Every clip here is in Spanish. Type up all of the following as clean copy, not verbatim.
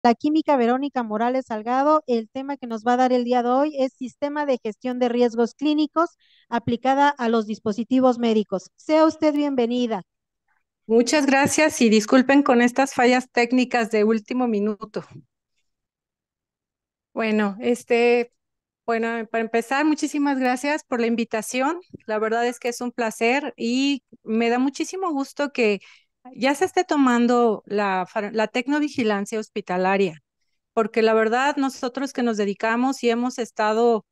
La química Verónica Morales Salgado. El tema que nos va a dar el día de hoy es Sistema de Gestión de Riesgos Clínicos aplicada a los dispositivos médicos. Sea usted bienvenida. Muchas gracias y disculpen con estas fallas técnicas de último minuto. Bueno, para empezar, muchísimas gracias por la invitación. La verdad es que es un placer y me da muchísimo gusto que ya se esté tomando la tecnovigilancia hospitalaria, porque la verdad nosotros que nos dedicamos y hemos estado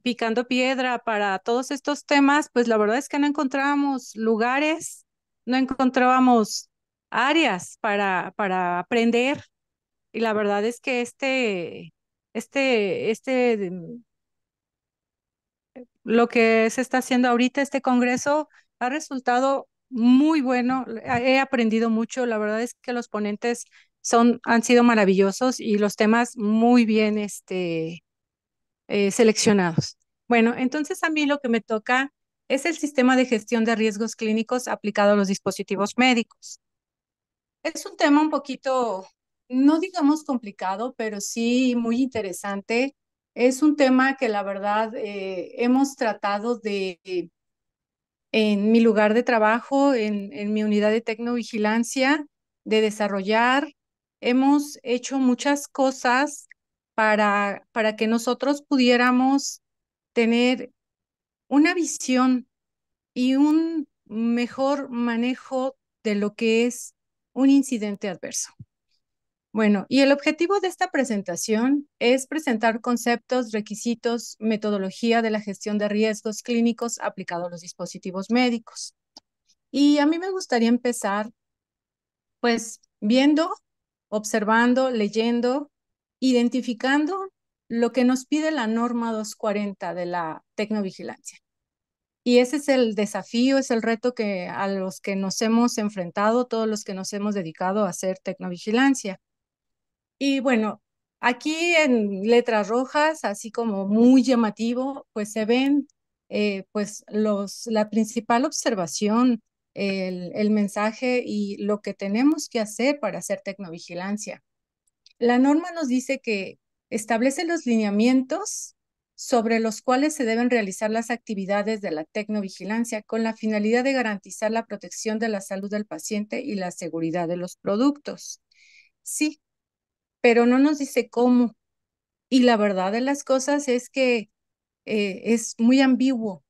picando piedra para todos estos temas, pues la verdad es que no encontrábamos lugares, no encontrábamos áreas para aprender. Y la verdad es que lo que se está haciendo ahorita, este congreso, ha resultado muy bueno. He aprendido mucho. La verdad es que los ponentes han sido maravillosos y los temas muy bien, seleccionados. Bueno, entonces a mí lo que me toca es el sistema de gestión de riesgos clínicos aplicado a los dispositivos médicos. Es un tema un poquito, no digamos complicado, pero sí muy interesante. Es un tema que la verdad hemos tratado en mi lugar de trabajo, en mi unidad de tecnovigilancia, de desarrollar. Hemos hecho muchas cosas para que nosotros pudiéramos tener una visión y un mejor manejo de lo que es un incidente adverso. Bueno, y el objetivo de esta presentación es presentar conceptos, requisitos, metodología de la gestión de riesgos clínicos aplicado a los dispositivos médicos. Y a mí me gustaría empezar, pues, viendo, observando, leyendo, identificando lo que nos pide la norma 240 de la tecnovigilancia. Y ese es el desafío, es el reto a los que nos hemos enfrentado, todos los que nos hemos dedicado a hacer tecnovigilancia. Y bueno, aquí en letras rojas, así como muy llamativo, pues se ven pues la principal observación, el mensaje y lo que tenemos que hacer para hacer tecnovigilancia. La norma nos dice que establece los lineamientos sobre los cuales se deben realizar las actividades de la tecnovigilancia con la finalidad de garantizar la protección de la salud del paciente y la seguridad de los productos. Sí, pero no nos dice cómo. Y la verdad de las cosas es que es muy ambiguo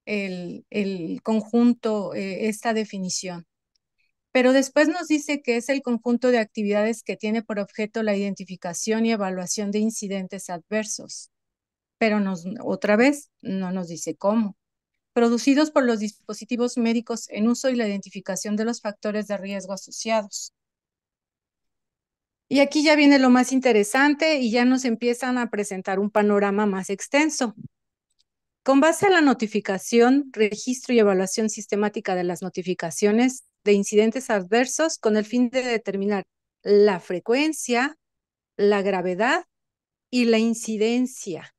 el conjunto, esta definición. Pero después nos dice que es el conjunto de actividades que tiene por objeto la identificación y evaluación de incidentes adversos. Pero otra vez no nos dice cómo. Producidos por los dispositivos médicos en uso y la identificación de los factores de riesgo asociados. Y aquí ya viene lo más interesante y ya nos empiezan a presentar un panorama más extenso. Con base a la notificación, registro y evaluación sistemática de las notificaciones de incidentes adversos con el fin de determinar la frecuencia, la gravedad y la incidencia.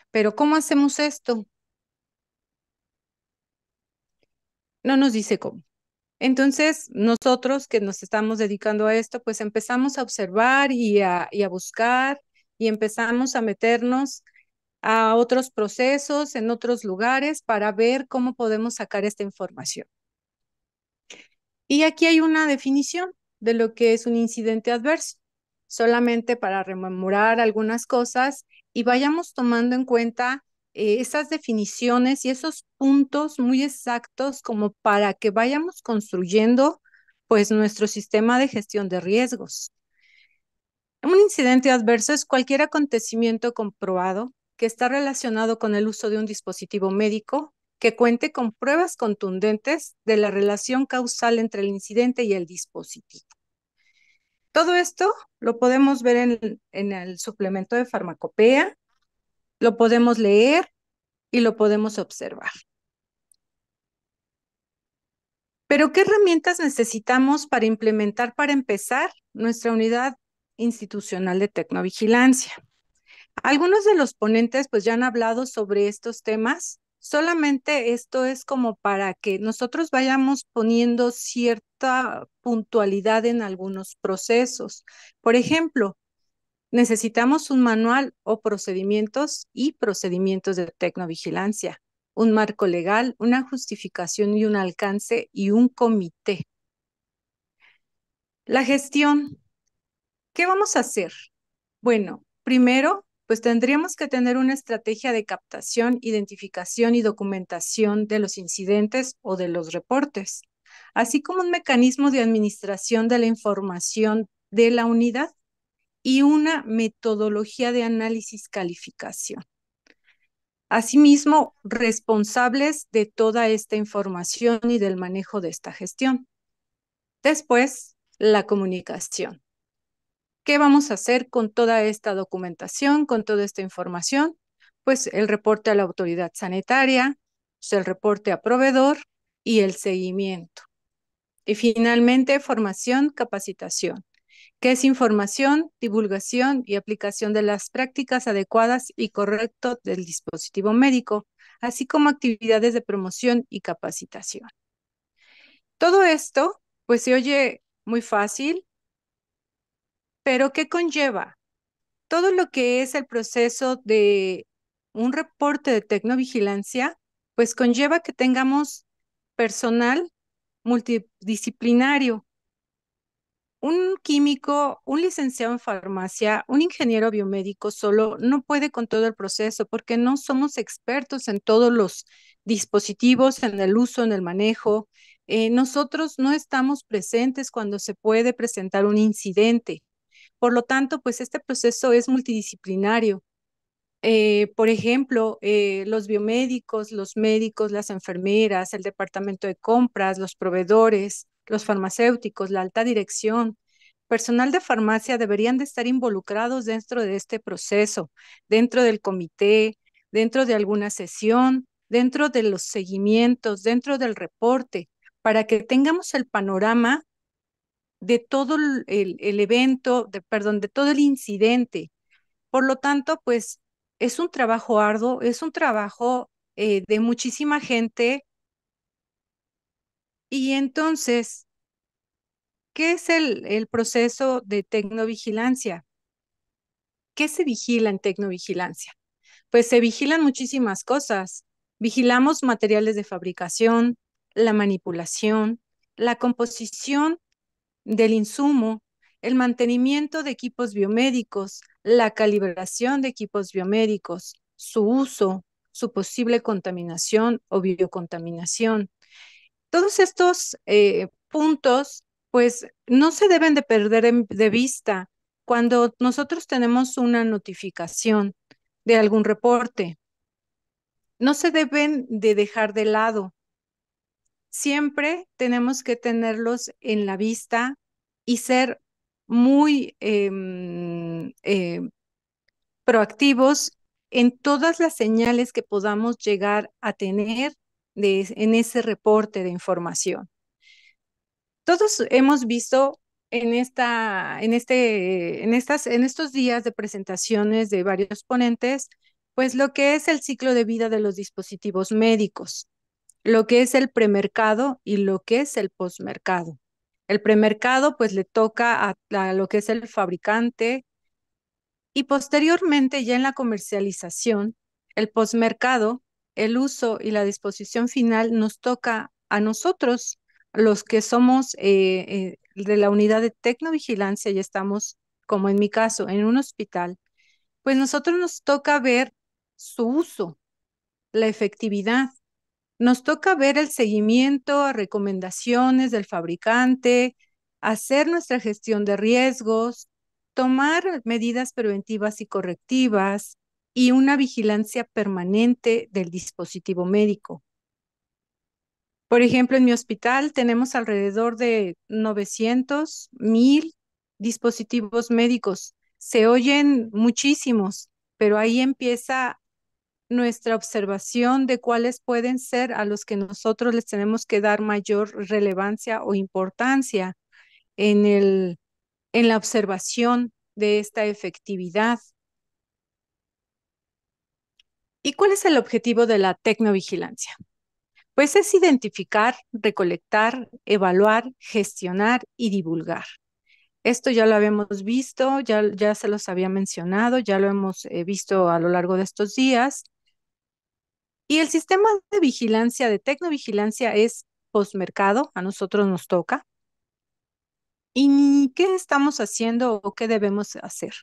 Pero ¿cómo hacemos esto? No nos dice cómo. Entonces, nosotros que nos estamos dedicando a esto, pues empezamos a observar y a buscar y empezamos a meternos a otros procesos en otros lugares para ver cómo podemos sacar esta información. Y aquí hay una definición de lo que es un incidente adverso, solamente para rememorar algunas cosas y vayamos tomando en cuenta esas definiciones y esos puntos muy exactos como para que vayamos construyendo pues nuestro sistema de gestión de riesgos. Un incidente adverso es cualquier acontecimiento comprobado que está relacionado con el uso de un dispositivo médico que cuente con pruebas contundentes de la relación causal entre el incidente y el dispositivo. Todo esto lo podemos ver en el suplemento de farmacopea, lo podemos leer y lo podemos observar. Pero, ¿qué herramientas necesitamos para implementar, para empezar, nuestra unidad institucional de tecnovigilancia? Algunos de los ponentes pues ya han hablado sobre estos temas Solamente esto es como para que nosotros vayamos poniendo cierta puntualidad en algunos procesos. Por ejemplo, necesitamos un manual o procedimientos y procedimientos de tecnovigilancia, un marco legal, una justificación y un alcance y un comité. La gestión, ¿qué vamos a hacer? Bueno, primero, pues tendríamos que tener una estrategia de captación, identificación y documentación de los incidentes o de los reportes, así como un mecanismo de administración de la información de la unidad y una metodología de análisis calificación. Asimismo, responsables de toda esta información y del manejo de esta gestión. Después, la comunicación. ¿Qué vamos a hacer con toda esta documentación, con toda esta información? Pues el reporte a la autoridad sanitaria, pues el reporte a proveedor y el seguimiento. Y finalmente, formación, capacitación, que es información, divulgación y aplicación de las prácticas adecuadas y correctas del dispositivo médico, así como actividades de promoción y capacitación. Todo esto, pues se oye muy fácil, pero ¿qué conlleva? Todo lo que es el proceso de un reporte de tecnovigilancia, pues conlleva que tengamos personal multidisciplinario, un químico, un licenciado en farmacia, un ingeniero biomédico solo no puede con todo el proceso porque no somos expertos en todos los dispositivos, en el uso, en el manejo. Nosotros no estamos presentes cuando se puede presentar un incidente. Por lo tanto, pues este proceso es multidisciplinario. Por ejemplo, los biomédicos, los médicos, las enfermeras, el departamento de compras, los proveedores, los farmacéuticos, la alta dirección, personal de farmacia deberían de estar involucrados dentro de este proceso, dentro del comité, dentro de alguna sesión, dentro de los seguimientos, dentro del reporte, para que tengamos el panorama de todo el evento, perdón, de todo el incidente. Por lo tanto, pues es un trabajo arduo, es un trabajo de muchísima gente. Y entonces, ¿qué es el proceso de tecnovigilancia? ¿Qué se vigila en tecnovigilancia? Pues se vigilan muchísimas cosas. Vigilamos materiales de fabricación, la manipulación, la composición del insumo, el mantenimiento de equipos biomédicos, la calibración de equipos biomédicos, su uso, su posible contaminación o biocontaminación. Todos estos puntos, pues, no se deben de perder de vista cuando nosotros tenemos una notificación de algún reporte. No se deben de dejar de lado. Siempre tenemos que tenerlos en la vista y ser muy proactivos en todas las señales que podamos llegar a tener en ese reporte de información. Todos hemos visto en estos días de presentaciones de varios ponentes, pues lo que es el ciclo de vida de los dispositivos médicos, lo que es el premercado y lo que es el posmercado. El premercado pues le toca a lo que es el fabricante y posteriormente ya en la comercialización, el posmercado, el uso y la disposición final nos toca a nosotros, los que somos de la unidad de tecnovigilancia y estamos, como en mi caso, en un hospital, pues nosotros nos toca ver su uso, la efectividad. Nos toca ver el seguimiento a recomendaciones del fabricante, hacer nuestra gestión de riesgos, tomar medidas preventivas y correctivas y una vigilancia permanente del dispositivo médico. Por ejemplo, en mi hospital tenemos alrededor de 900,000 dispositivos médicos. Se oyen muchísimos, pero ahí empieza nuestra observación de cuáles pueden ser a los que nosotros les tenemos que dar mayor relevancia o importancia en en la observación de esta efectividad. ¿Y cuál es el objetivo de la tecnovigilancia? Pues es identificar, recolectar, evaluar, gestionar y divulgar. Esto ya lo habíamos visto, ya se los había mencionado, ya lo hemos visto a lo largo de estos días. Y el sistema de vigilancia, de tecnovigilancia, es postmercado, a nosotros nos toca. ¿Y qué estamos haciendo o qué debemos hacer?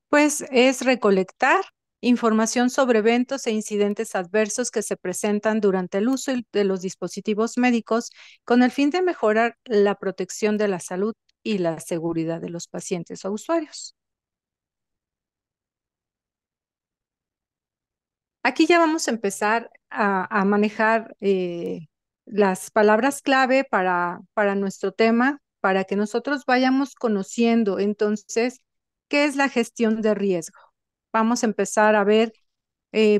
Pues es recolectar información sobre eventos e incidentes adversos que se presentan durante el uso de los dispositivos médicos con el fin de mejorar la protección de la salud y la seguridad de los pacientes o usuarios. Aquí ya vamos a empezar a manejar las palabras clave para nuestro tema, para que nosotros vayamos conociendo entonces qué es la gestión de riesgo. Vamos a empezar a ver,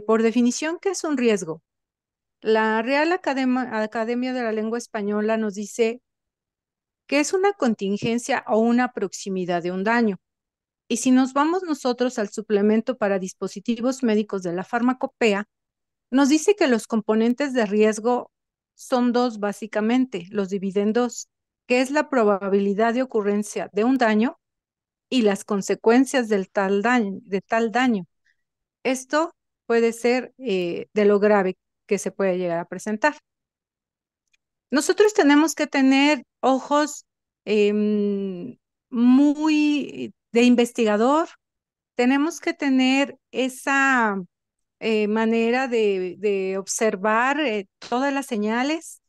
por definición, qué es un riesgo. La Real Academia de la Lengua Española nos dice que es una contingencia o una proximidad de un daño. Y si nos vamos nosotros al suplemento para dispositivos médicos de la farmacopea, nos dice que los componentes de riesgo son dos básicamente, los divide en dos, que es la probabilidad de ocurrencia de un daño y las consecuencias de tal daño. Esto puede ser de lo grave que se puede llegar a presentar. Nosotros tenemos que tener ojos muy de investigador, tenemos que tener esa manera de observar todas las señales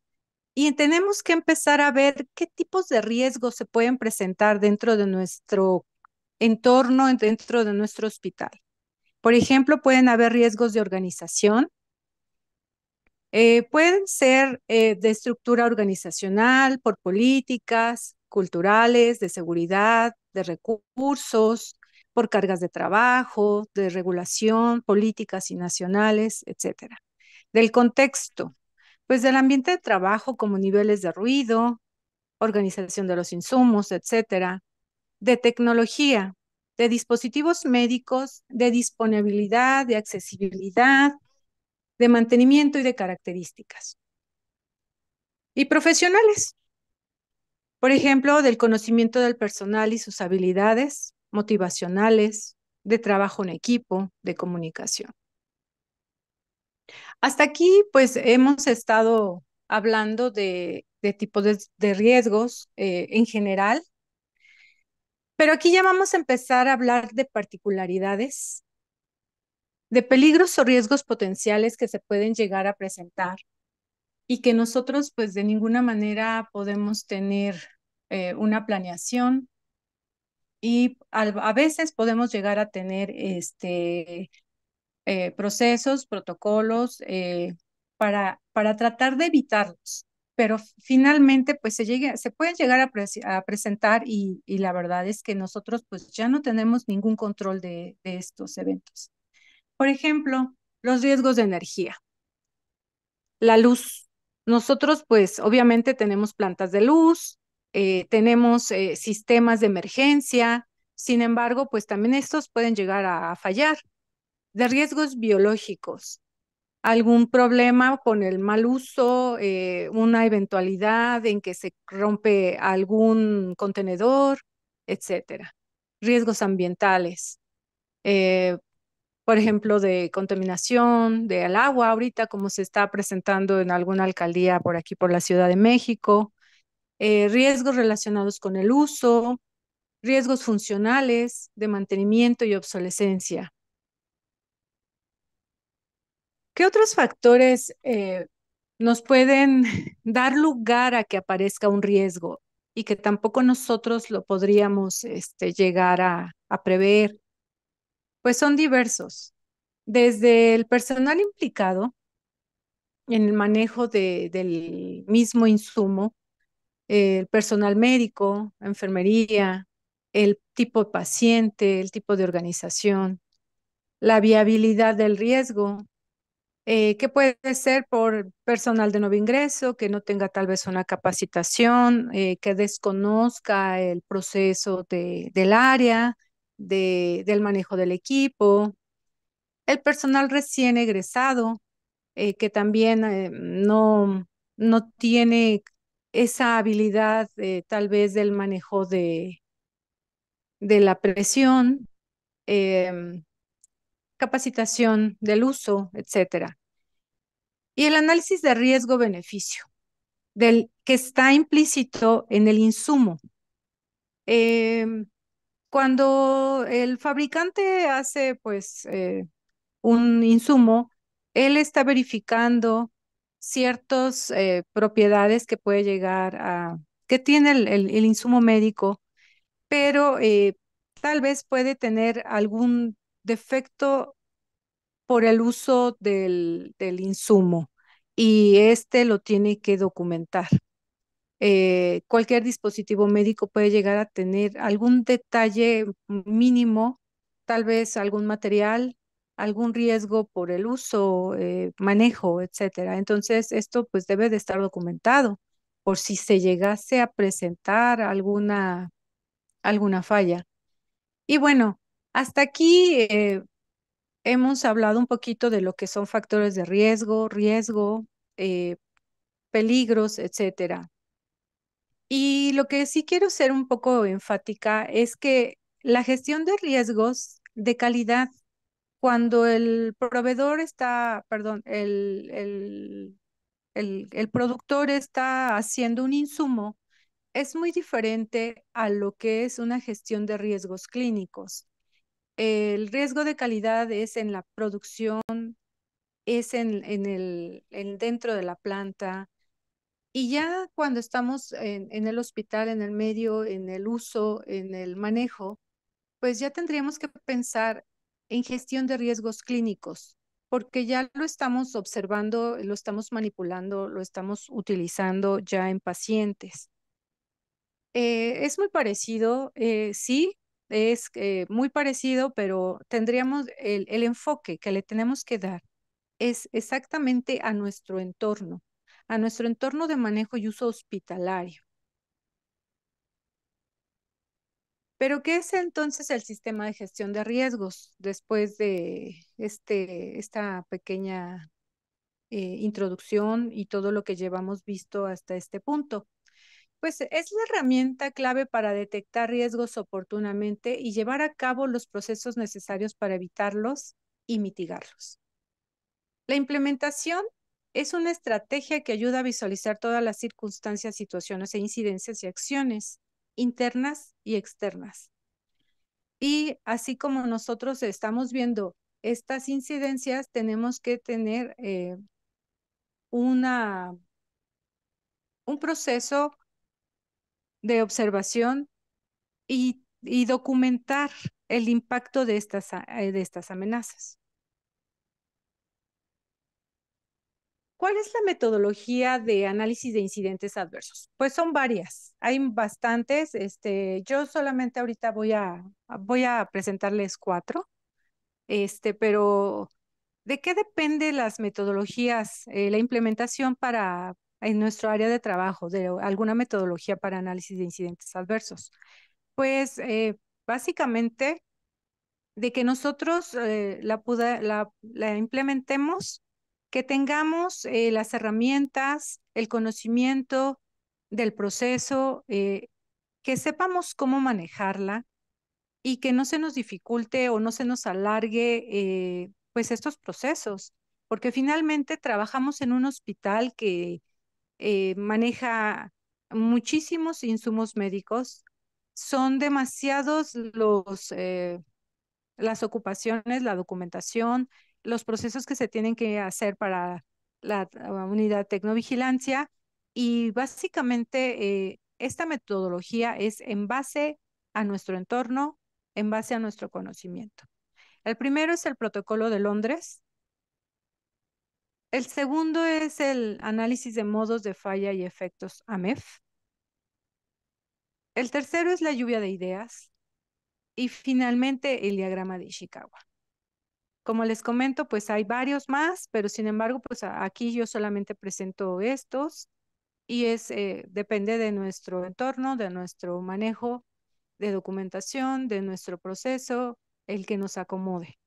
y tenemos que empezar a ver qué tipos de riesgos se pueden presentar dentro de nuestro entorno, dentro de nuestro hospital. Por ejemplo, pueden haber riesgos de organización, pueden ser de estructura organizacional, por políticas, culturales, de seguridad, de recursos, por cargas de trabajo, de regulación, políticas y nacionales, etcétera. Del contexto, pues del ambiente de trabajo como niveles de ruido, organización de los insumos, etcétera. De tecnología, de dispositivos médicos, de disponibilidad, de accesibilidad, de mantenimiento y de características. Y profesionales, por ejemplo, del conocimiento del personal y sus habilidades motivacionales, de trabajo en equipo, de comunicación. Hasta aquí, pues hemos estado hablando de tipos de riesgos en general, pero aquí ya vamos a empezar a hablar de particularidades, de peligros o riesgos potenciales que se pueden llegar a presentar y que nosotros pues de ninguna manera podemos tener una planeación y a veces podemos llegar a tener procesos, protocolos para tratar de evitarlos, pero finalmente pues se pueden llegar a presentar y la verdad es que nosotros pues ya no tenemos ningún control de estos eventos. Por ejemplo, los riesgos de energía. La luz. Nosotros, pues, obviamente tenemos plantas de luz, tenemos sistemas de emergencia, sin embargo, pues también estos pueden llegar a fallar. De riesgos biológicos, algún problema con el mal uso, una eventualidad en que se rompe algún contenedor, etcétera. Riesgos ambientales. Eh, por ejemplo, de contaminación del agua ahorita, como se está presentando en alguna alcaldía por aquí, por la Ciudad de México, riesgos relacionados con el uso, riesgos funcionales de mantenimiento y obsolescencia. ¿Qué otros factores nos pueden dar lugar a que aparezca un riesgo y que tampoco nosotros lo podríamos llegar a prever? Pues son diversos. Desde el personal implicado en el manejo del mismo insumo, el personal médico, enfermería, el tipo de paciente, el tipo de organización, la viabilidad del riesgo, que puede ser por personal de nuevo ingreso, que no tenga tal vez una capacitación, que desconozca el proceso del área, del manejo del equipo, el personal recién egresado, que también no tiene esa habilidad tal vez del manejo de la presión, em, capacitación del uso, etcétera. Y el análisis de riesgo-beneficio, del que está implícito en el insumo. Em, Cuando el fabricante hace pues un insumo, él está verificando ciertas propiedades que puede llegar que tiene el insumo médico, pero tal vez puede tener algún defecto por el uso del insumo y este lo tiene que documentar. Cualquier dispositivo médico puede llegar a tener algún detalle mínimo, tal vez algún material, algún riesgo por el uso, manejo, etcétera. Entonces, esto pues debe de estar documentado por si se llegase a presentar alguna falla. Y bueno, hasta aquí hemos hablado un poquito de lo que son factores de riesgo, eh, peligros, etcétera. Y lo que sí quiero ser un poco enfática es que la gestión de riesgos de calidad, cuando el proveedor está, perdón, el productor está haciendo un insumo, es muy diferente a lo que es una gestión de riesgos clínicos. El riesgo de calidad es en la producción, es dentro de la planta, y ya cuando estamos en el hospital, en el medio, en el uso, en el manejo, pues ya tendríamos que pensar en gestión de riesgos clínicos, porque ya lo estamos observando, lo estamos manipulando, lo estamos utilizando ya en pacientes. Es muy parecido, sí, es muy parecido, pero tendríamos el enfoque que le tenemos que dar es exactamente a nuestro entorno de manejo y uso hospitalario. Pero, ¿qué es entonces el sistema de gestión de riesgos después de esta pequeña introducción y todo lo que llevamos visto hasta este punto? Pues es la herramienta clave para detectar riesgos oportunamente y llevar a cabo los procesos necesarios para evitarlos y mitigarlos. La implementación es una estrategia que ayuda a visualizar todas las circunstancias, situaciones e incidencias y acciones internas y externas. Y así como nosotros estamos viendo estas incidencias, tenemos que tener un proceso de observación y documentar el impacto de estas amenazas. ¿Cuál es la metodología de análisis de incidentes adversos? Pues son varias, hay bastantes. Yo solamente ahorita voy a presentarles 4, pero ¿de qué depende las metodologías, la implementación en nuestro área de trabajo, de alguna metodología para análisis de incidentes adversos? Pues básicamente de que nosotros la implementemos, que tengamos las herramientas, el conocimiento del proceso, que sepamos cómo manejarla y que no se nos dificulte o no se nos alargue pues estos procesos, porque finalmente trabajamos en un hospital que maneja muchísimos insumos médicos, son demasiados las ocupaciones, la documentación, los procesos que se tienen que hacer para la unidad tecnovigilancia y básicamente esta metodología es en base a nuestro entorno, en base a nuestro conocimiento. El primero es el Protocolo de Londres. El segundo es el análisis de modos de falla y efectos AMEF. El tercero es la lluvia de ideas. Y finalmente el diagrama de Ishikawa. Como les comento, pues hay varios más, pero sin embargo, pues aquí yo solamente presento estos y depende de nuestro entorno, de nuestro manejo de documentación, de nuestro proceso, el que nos acomode.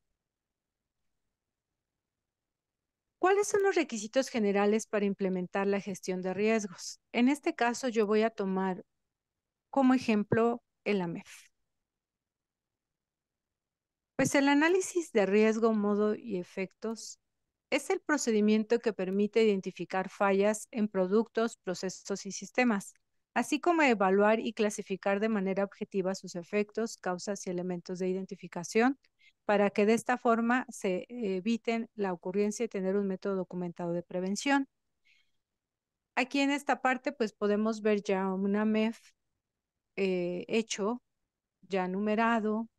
¿Cuáles son los requisitos generales para implementar la gestión de riesgos? En este caso, yo voy a tomar como ejemplo el AMEF. Pues el análisis de riesgo, modo y efectos es el procedimiento que permite identificar fallas en productos, procesos y sistemas, así como evaluar y clasificar de manera objetiva sus efectos, causas y elementos de identificación, para que de esta forma se eviten la ocurrencia y tener un método documentado de prevención. Aquí en esta parte, pues podemos ver ya una MEF hecho, ya numerado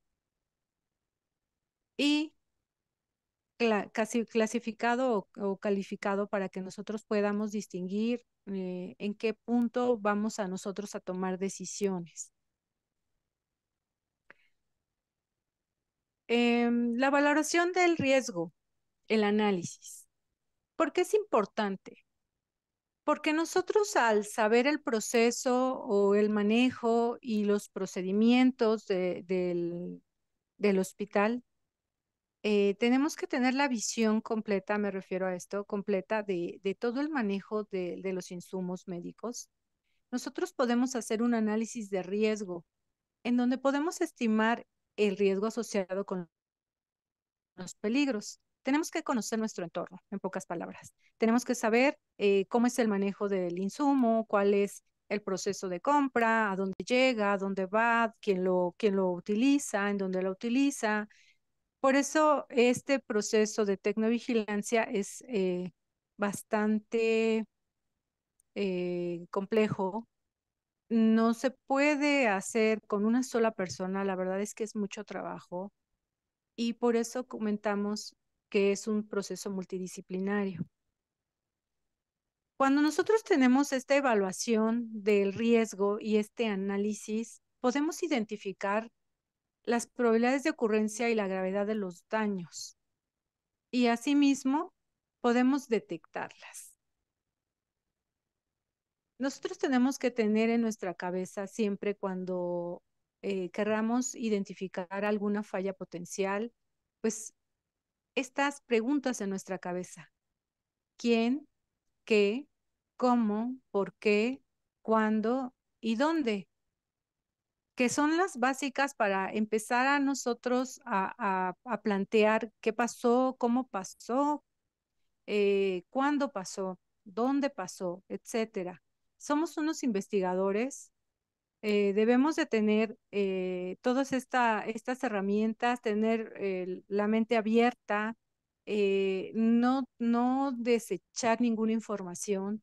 y casi clasificado o calificado para que nosotros podamos distinguir en qué punto vamos a nosotros a tomar decisiones. La valoración del riesgo, el análisis. ¿Por qué es importante? Porque nosotros al saber el proceso o el manejo y los procedimientos del hospital, tenemos que tener la visión completa, me refiero a esto, completa de todo el manejo de los insumos médicos. Nosotros podemos hacer un análisis de riesgo en donde podemos estimar el riesgo asociado con los peligros. Tenemos que conocer nuestro entorno, en pocas palabras. Tenemos que saber cómo es el manejo del insumo, cuál es el proceso de compra, a dónde llega, a dónde va, quién lo utiliza, en dónde lo utiliza. Por eso este proceso de tecnovigilancia es bastante complejo. No se puede hacer con una sola persona, la verdad es que es mucho trabajo y por eso comentamos que es un proceso multidisciplinario. Cuando nosotros tenemos esta evaluación del riesgo y este análisis, podemos identificar las probabilidades de ocurrencia y la gravedad de los daños y asimismo podemos detectarlas. Nosotros tenemos que tener en nuestra cabeza siempre cuando querramos identificar alguna falla potencial, pues estas preguntas en nuestra cabeza. ¿Quién? ¿Qué? ¿Cómo? ¿Por qué? ¿Cuándo? ¿Y dónde? Que son las básicas para empezar a nosotros a plantear qué pasó, cómo pasó, cuándo pasó, dónde pasó, etcétera. Somos unos investigadores, debemos de tener todas estas herramientas, tener la mente abierta, no desechar ninguna información,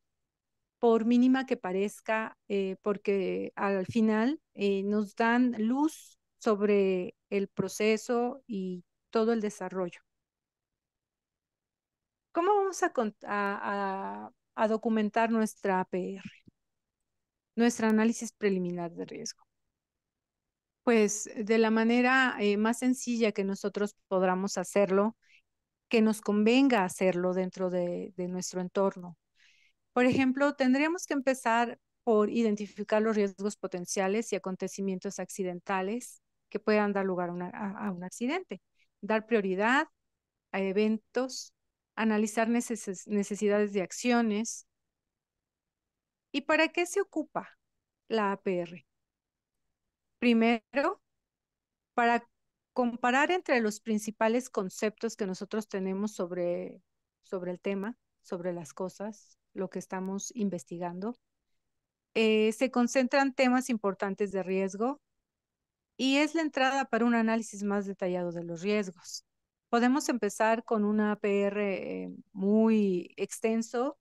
por mínima que parezca, porque al final nos dan luz sobre el proceso y todo el desarrollo. ¿Cómo vamos a documentar nuestra APR, nuestro análisis preliminar de riesgo? Pues de la manera más sencilla que nosotros podamos hacerlo, que nos convenga hacerlo dentro de nuestro entorno. Por ejemplo, tendríamos que empezar por identificar los riesgos potenciales y acontecimientos accidentales que puedan dar lugar a un accidente, dar prioridad a eventos, analizar necesidades de acciones. ¿Y para qué se ocupa la APR? Primero, para comparar entre los principales conceptos que nosotros tenemos sobre el tema, sobre las cosas, lo que estamos investigando. Se concentran temas importantes de riesgo y es la entrada para un análisis más detallado de los riesgos. Podemos empezar con una APR muy extenso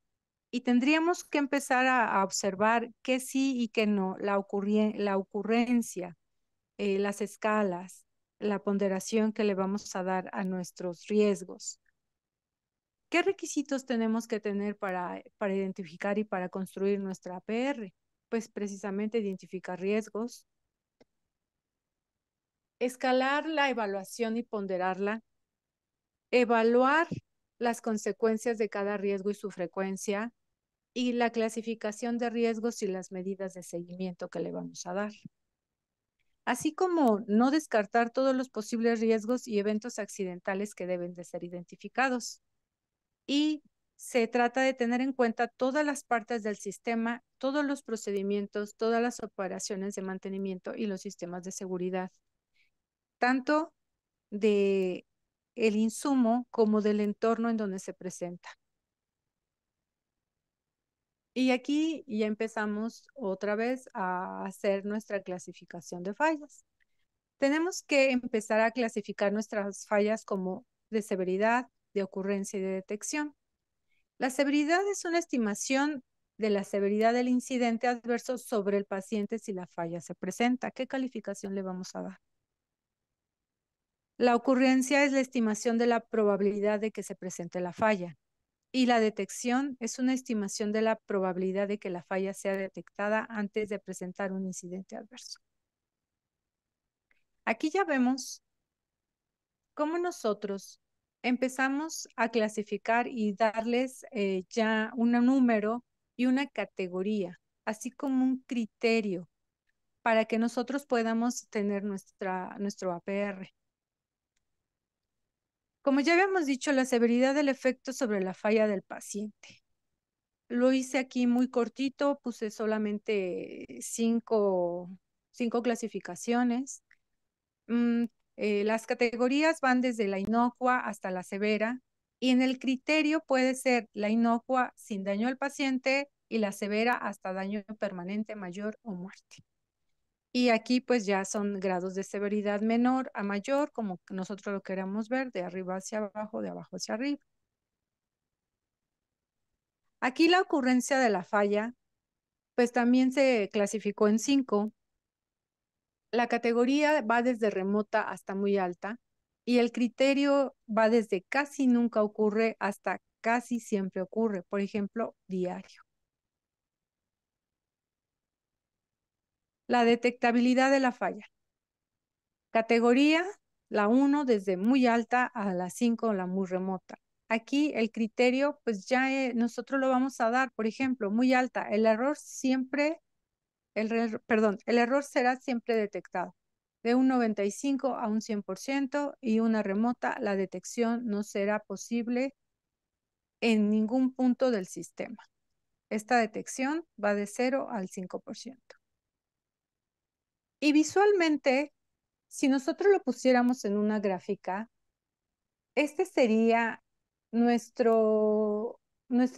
y tendríamos que empezar a observar qué sí y qué no, la ocurrencia, las escalas, la ponderación que le vamos a dar a nuestros riesgos. ¿Qué requisitos tenemos que tener para identificar y para construir nuestra APR? Pues precisamente identificar riesgos, escalar la evaluación y ponderarla, evaluar las consecuencias de cada riesgo y su frecuencia, y la clasificación de riesgos y las medidas de seguimiento que le vamos a dar. Así como no descartar todos los posibles riesgos y eventos accidentales que deben de ser identificados. Y se trata de tener en cuenta todas las partes del sistema, todos los procedimientos, todas las operaciones de mantenimiento y los sistemas de seguridad, tanto de el insumo como del entorno en donde se presenta. Y aquí ya empezamos otra vez a hacer nuestra clasificación de fallas. Tenemos que empezar a clasificar nuestras fallas como de severidad, de ocurrencia y de detección. La severidad es una estimación de la severidad del incidente adverso sobre el paciente si la falla se presenta. ¿Qué calificación le vamos a dar? La ocurrencia es la estimación de la probabilidad de que se presente la falla. Y la detección es una estimación de la probabilidad de que la falla sea detectada antes de presentar un incidente adverso. Aquí ya vemos cómo nosotros empezamos a clasificar y darles ya un número y una categoría, así como un criterio para que nosotros podamos tener nuestro APR. Como ya habíamos dicho, la severidad del efecto sobre la falla del paciente. Lo hice aquí muy cortito, puse solamente cinco clasificaciones. Las categorías van desde la inocua hasta la severa y en el criterio puede ser la inocua sin daño al paciente y la severa hasta daño permanente, mayor o muerte. Y aquí pues ya son grados de severidad menor a mayor, como nosotros lo queramos ver, de arriba hacia abajo, de abajo hacia arriba. Aquí la ocurrencia de la falla pues también se clasificó en 5. La categoría va desde remota hasta muy alta y el criterio va desde casi nunca ocurre hasta casi siempre ocurre, por ejemplo, diario. La detectabilidad de la falla. Categoría, la 1 desde muy alta a la 5, la muy remota. Aquí el criterio, pues ya nosotros lo vamos a dar, por ejemplo, muy alta. El error será siempre detectado de un 95 a un 100% y una remota, la detección no será posible en ningún punto del sistema. Esta detección va de 0 al 5%. Y visualmente, si nosotros lo pusiéramos en una gráfica, este sería nuestra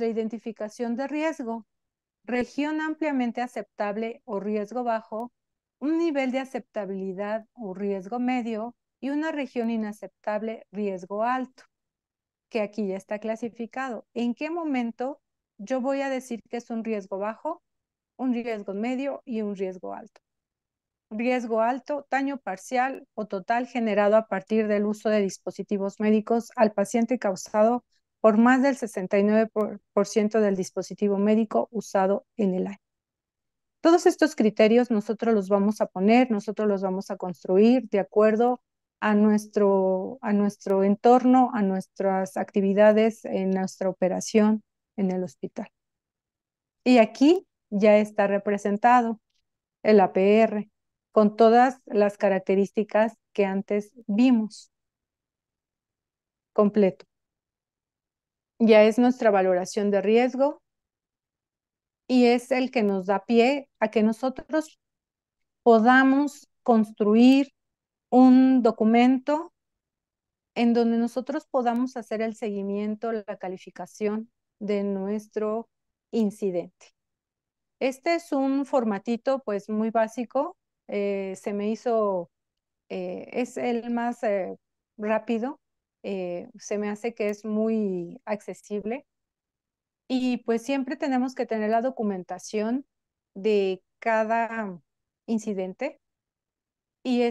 identificación de riesgo. Región ampliamente aceptable o riesgo bajo, un nivel de aceptabilidad o riesgo medio y una región inaceptable, riesgo alto, que aquí ya está clasificado. ¿En qué momento yo voy a decir que es un riesgo bajo, un riesgo medio y un riesgo alto? Riesgo alto, daño parcial o total generado a partir del uso de dispositivos médicos al paciente causado por más del 69% del dispositivo médico usado en el año. Todos estos criterios nosotros los vamos a poner, nosotros los vamos a construir de acuerdo a nuestro entorno, a nuestras actividades en nuestra operación en el hospital. Y aquí ya está representado el APR con todas las características que antes vimos completo. Ya es nuestra valoración de riesgo y es el que nos da pie a que nosotros podamos construir un documento en donde nosotros podamos hacer el seguimiento, la calificación de nuestro incidente. Este es un formatito pues muy básico, se me hizo, es el más rápido, se me hace que es muy accesible y pues siempre tenemos que tener la documentación de cada incidente y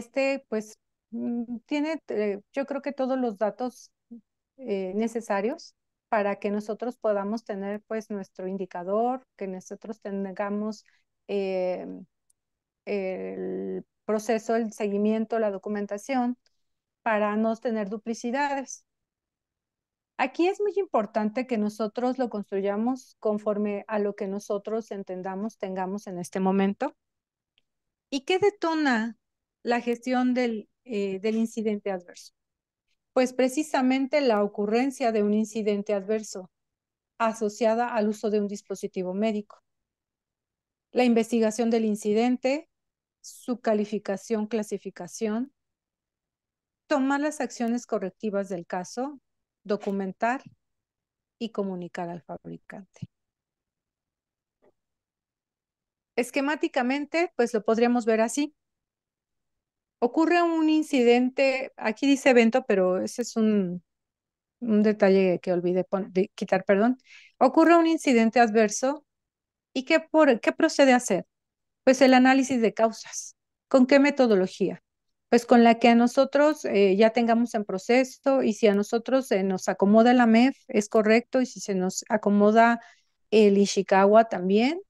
pues tiene, yo creo que todos los datos necesarios para que nosotros podamos tener pues nuestro indicador, que nosotros tengamos eh, el proceso, el seguimiento, la documentación para no tener duplicidades. Aquí es muy importante que nosotros lo construyamos conforme a lo que nosotros entendamos, tengamos en este momento. ¿Y qué detona la gestión del incidente adverso? Pues precisamente la ocurrencia de un incidente adverso. asociada al uso de un dispositivo médico, la investigación del incidente, su calificación, clasificación, tomar las acciones correctivas del caso, documentar y comunicar al fabricante. Esquemáticamente, pues lo podríamos ver así. Ocurre un incidente, aquí dice evento, pero ese es un detalle que olvidé quitar, perdón. Ocurre un incidente adverso y ¿qué procede a hacer? Pues el análisis de causas. ¿Con qué metodología? Pues con la que a nosotros ya tengamos en proceso y si a nosotros nos acomoda la MEF es correcto y si se nos acomoda el Ishikawa también.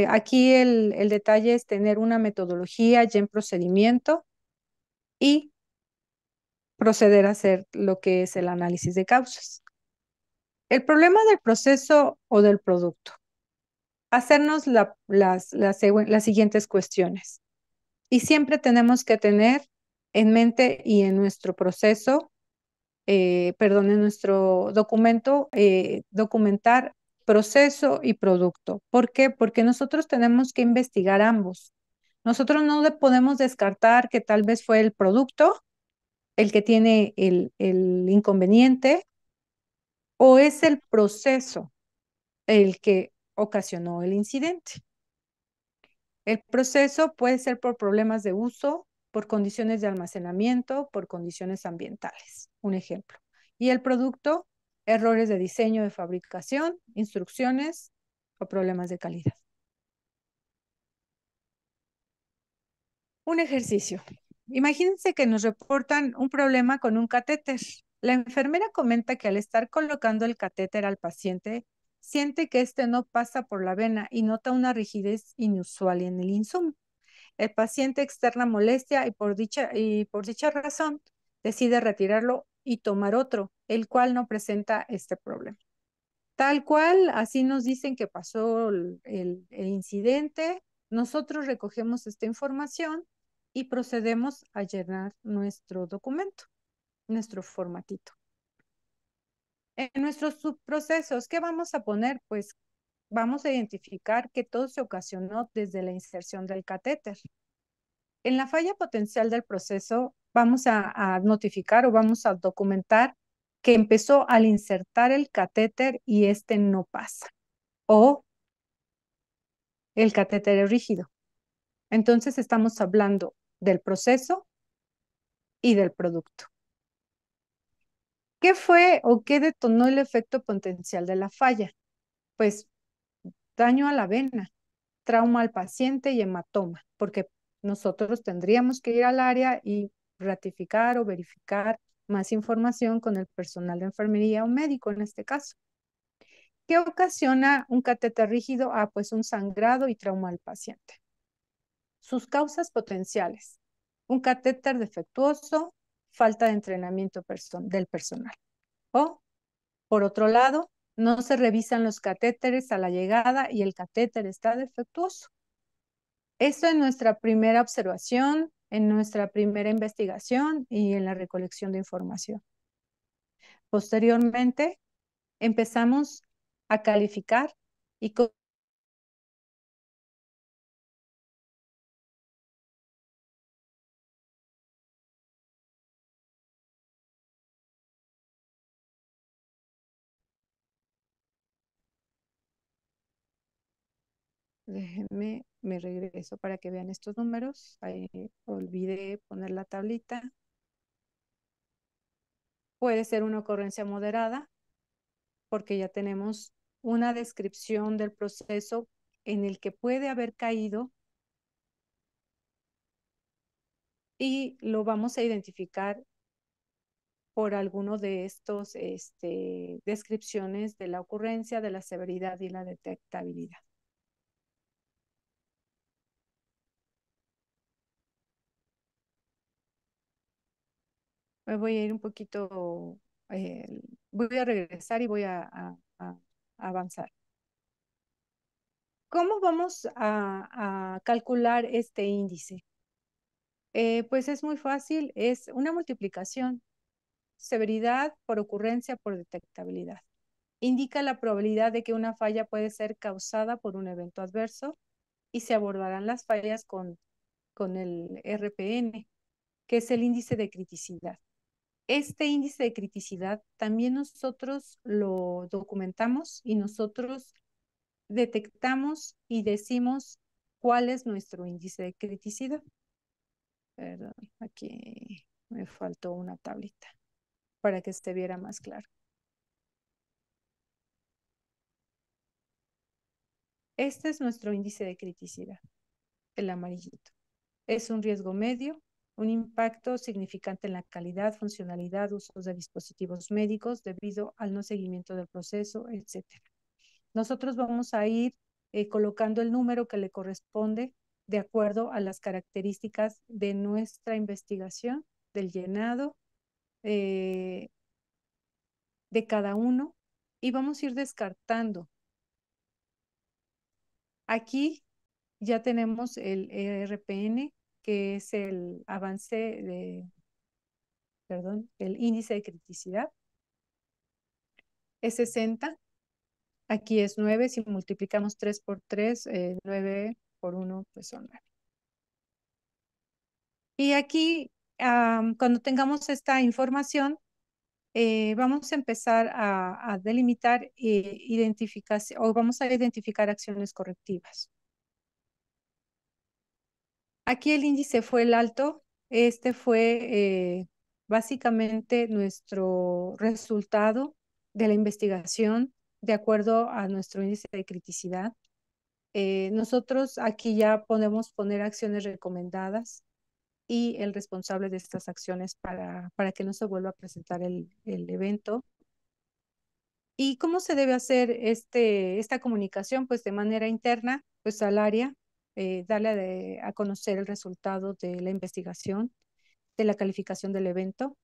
Aquí el detalle es tener una metodología ya en procedimiento y proceder a hacer lo que es el análisis de causas. El problema del proceso o del producto. Hacernos las siguientes cuestiones. Y siempre tenemos que tener en mente y en nuestro proceso, en nuestro documento, documentar proceso y producto. ¿Por qué? Porque nosotros tenemos que investigar ambos. Nosotros no podemos descartar que tal vez fue el producto el que tiene el inconveniente o es el proceso el que ocasionó el incidente. El proceso puede ser por problemas de uso, por condiciones de almacenamiento, por condiciones ambientales. Un ejemplo. Y el producto, errores de diseño de fabricación, instrucciones o problemas de calidad. Un ejercicio. Imagínense que nos reportan un problema con un catéter. La enfermera comenta que al estar colocando el catéter al paciente, siente que este no pasa por la vena y nota una rigidez inusual en el insumo. El paciente externa molestia y por dicha razón decide retirarlo y tomar otro, el cual no presenta este problema. Tal cual, así nos dicen que pasó el incidente, nosotros recogemos esta información y procedemos a llenar nuestro documento, nuestro formatito. En nuestros subprocesos, ¿qué vamos a poner? Pues vamos a identificar que todo se ocasionó desde la inserción del catéter. En la falla potencial del proceso, vamos a notificar o vamos a documentar que empezó al insertar el catéter y este no pasa. O el catéter es rígido. Entonces estamos hablando del proceso y del producto. ¿Qué fue o qué detonó el efecto potencial de la falla? Pues daño a la vena, trauma al paciente y hematoma, porque nosotros tendríamos que ir al área y ratificar o verificar más información con el personal de enfermería o médico en este caso. ¿Qué ocasiona un catéter rígido? Pues un sangrado y trauma al paciente. Sus causas potenciales: un catéter defectuoso, falta de entrenamiento del personal. O, por otro lado, no se revisan los catéteres a la llegada y el catéter está defectuoso. Esto en nuestra primera observación, en nuestra primera investigación y en la recolección de información. Posteriormente, empezamos a calificar y déjenme, me regreso para que vean estos números. Ahí olvidé poner la tablita. Puede ser una ocurrencia moderada porque ya tenemos una descripción del proceso en el que puede haber caído y lo vamos a identificar por alguno de estos descripciones de la ocurrencia, de la severidad y la detectabilidad. Me voy a ir un poquito, voy a regresar y voy a avanzar. ¿Cómo vamos a calcular este índice? Pues es muy fácil, es una multiplicación, severidad por ocurrencia por detectabilidad. Indica la probabilidad de que una falla puede ser causada por un evento adverso y se abordarán las fallas con el RPN, que es el índice de criticidad. Este índice de criticidad también nosotros lo documentamos y nosotros detectamos y decimos cuál es nuestro índice de criticidad. Perdón, aquí me faltó una tablita para que se viera más claro. Este es nuestro índice de criticidad, el amarillito. Es un riesgo medio, un impacto significante en la calidad, funcionalidad, usos de dispositivos médicos debido al no seguimiento del proceso, etcétera. Nosotros vamos a ir colocando el número que le corresponde de acuerdo a las características de nuestra investigación, del llenado de cada uno, y vamos a ir descartando. Aquí ya tenemos el RPN, que es el avance el índice de criticidad. Es 60. Aquí es 9. Si multiplicamos 3 por 3, 9 por 1, pues son 9. Y aquí, cuando tengamos esta información, vamos a empezar a delimitar o vamos a identificar acciones correctivas. Aquí el índice fue el alto. Este fue básicamente nuestro resultado de la investigación de acuerdo a nuestro índice de criticidad. Nosotros aquí ya podemos poner acciones recomendadas y el responsable de estas acciones para que no se vuelva a presentar el evento. ¿Y cómo se debe hacer esta comunicación? Pues de manera interna, pues al área, darle a conocer el resultado de la investigación, de la calificación del evento.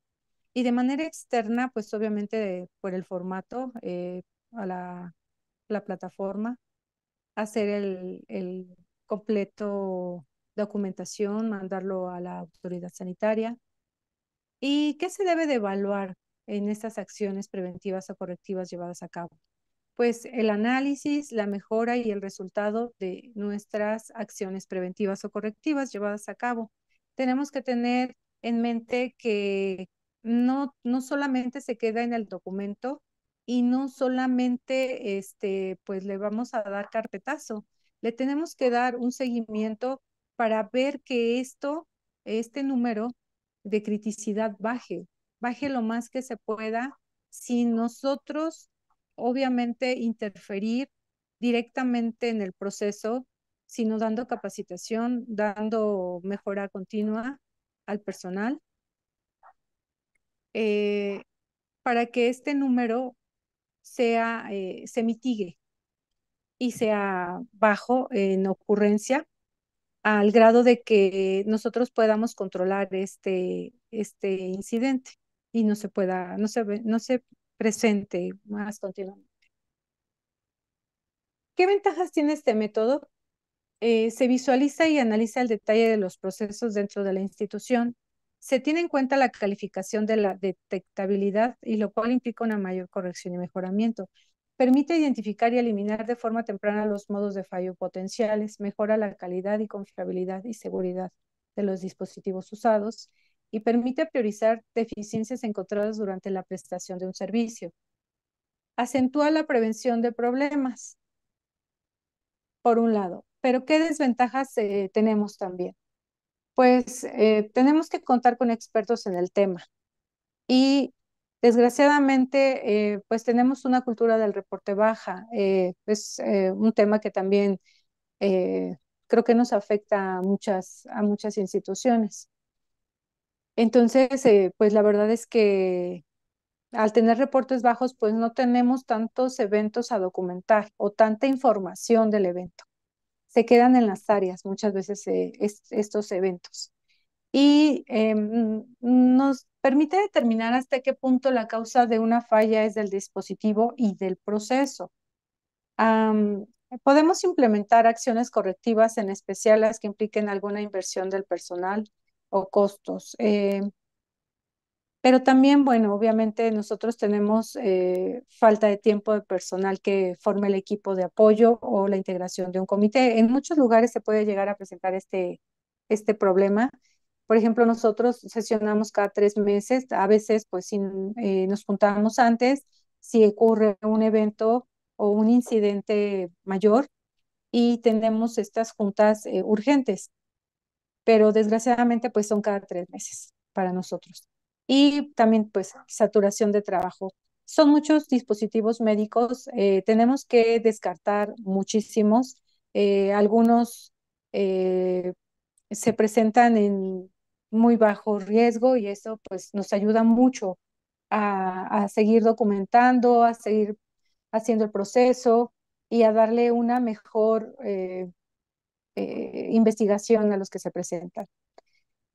Y de manera externa, pues obviamente por el formato, a la plataforma, hacer el completo documentación, mandarlo a la autoridad sanitaria. ¿Y qué se debe de evaluar en estas acciones preventivas o correctivas llevadas a cabo? Pues el análisis, la mejora y el resultado de nuestras acciones preventivas o correctivas llevadas a cabo. Tenemos que tener en mente que no solamente se queda en el documento y no solamente pues le vamos a dar carpetazo, le tenemos que dar un seguimiento para ver que este número de criticidad baje lo más que se pueda sin nosotros obviamente interferir directamente en el proceso, sino dando capacitación, dando mejora continua al personal, para que este número se mitigue y sea bajo en ocurrencia al grado de que nosotros podamos controlar este incidente y no se presente más continuamente. ¿Qué ventajas tiene este método? Se visualiza y analiza el detalle de los procesos dentro de la institución. Se tiene en cuenta la calificación de la detectabilidad y lo cual implica una mayor corrección y mejoramiento. Permite identificar y eliminar de forma temprana los modos de fallo potenciales, mejora la calidad y confiabilidad y seguridad de los dispositivos usados y permite priorizar deficiencias encontradas durante la prestación de un servicio. Acentúa la prevención de problemas, por un lado. Pero ¿qué desventajas tenemos también? Pues tenemos que contar con expertos en el tema y desgraciadamente pues tenemos una cultura del reporte baja. Es un tema que también eh, creo que nos afecta a muchas instituciones. Entonces, pues la verdad es que al tener reportes bajos, pues no tenemos tantos eventos a documentar o tanta información del evento. Se quedan en las áreas muchas veces estos eventos. Y nos permite determinar hasta qué punto la causa de una falla es del dispositivo y del proceso. Podemos implementar acciones correctivas, en especial las que impliquen alguna inversión del personal o costos. Pero también, bueno, obviamente nosotros tenemos falta de tiempo de personal que forme el equipo de apoyo o la integración de un comité. En muchos lugares se puede llegar a presentar este problema. Por ejemplo, nosotros sesionamos cada 3 meses, a veces pues nos juntamos antes si ocurre un evento o un incidente mayor y tenemos estas juntas urgentes, pero desgraciadamente pues son cada 3 meses para nosotros. Y también pues saturación de trabajo. Son muchos dispositivos médicos, tenemos que descartar muchísimos, algunos eh, se presentan en muy bajo riesgo y eso pues nos ayuda mucho a seguir documentando, a seguir haciendo el proceso y a darle una mejor investigación a los que se presentan.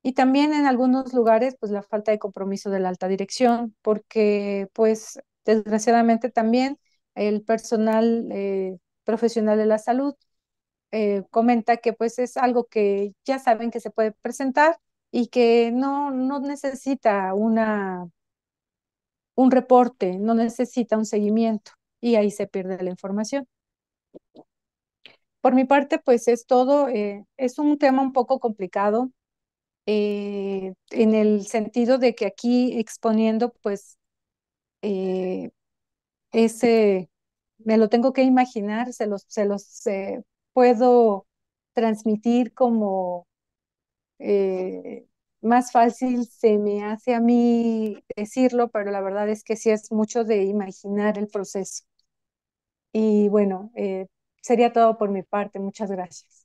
Y también en algunos lugares, pues la falta de compromiso de la alta dirección, porque pues desgraciadamente también el personal profesional de la salud comenta que pues es algo que ya saben que se puede presentar y que no necesita un reporte, no necesita un seguimiento y ahí se pierde la información. Por mi parte, pues es todo. Es un tema un poco complicado en el sentido de que aquí exponiendo, pues, eh, ese, me lo tengo que imaginar, se los puedo transmitir como eh, más fácil se me hace a mí decirlo, pero la verdad es que sí es mucho de imaginar el proceso. Y bueno, sería todo por mi parte. Muchas gracias.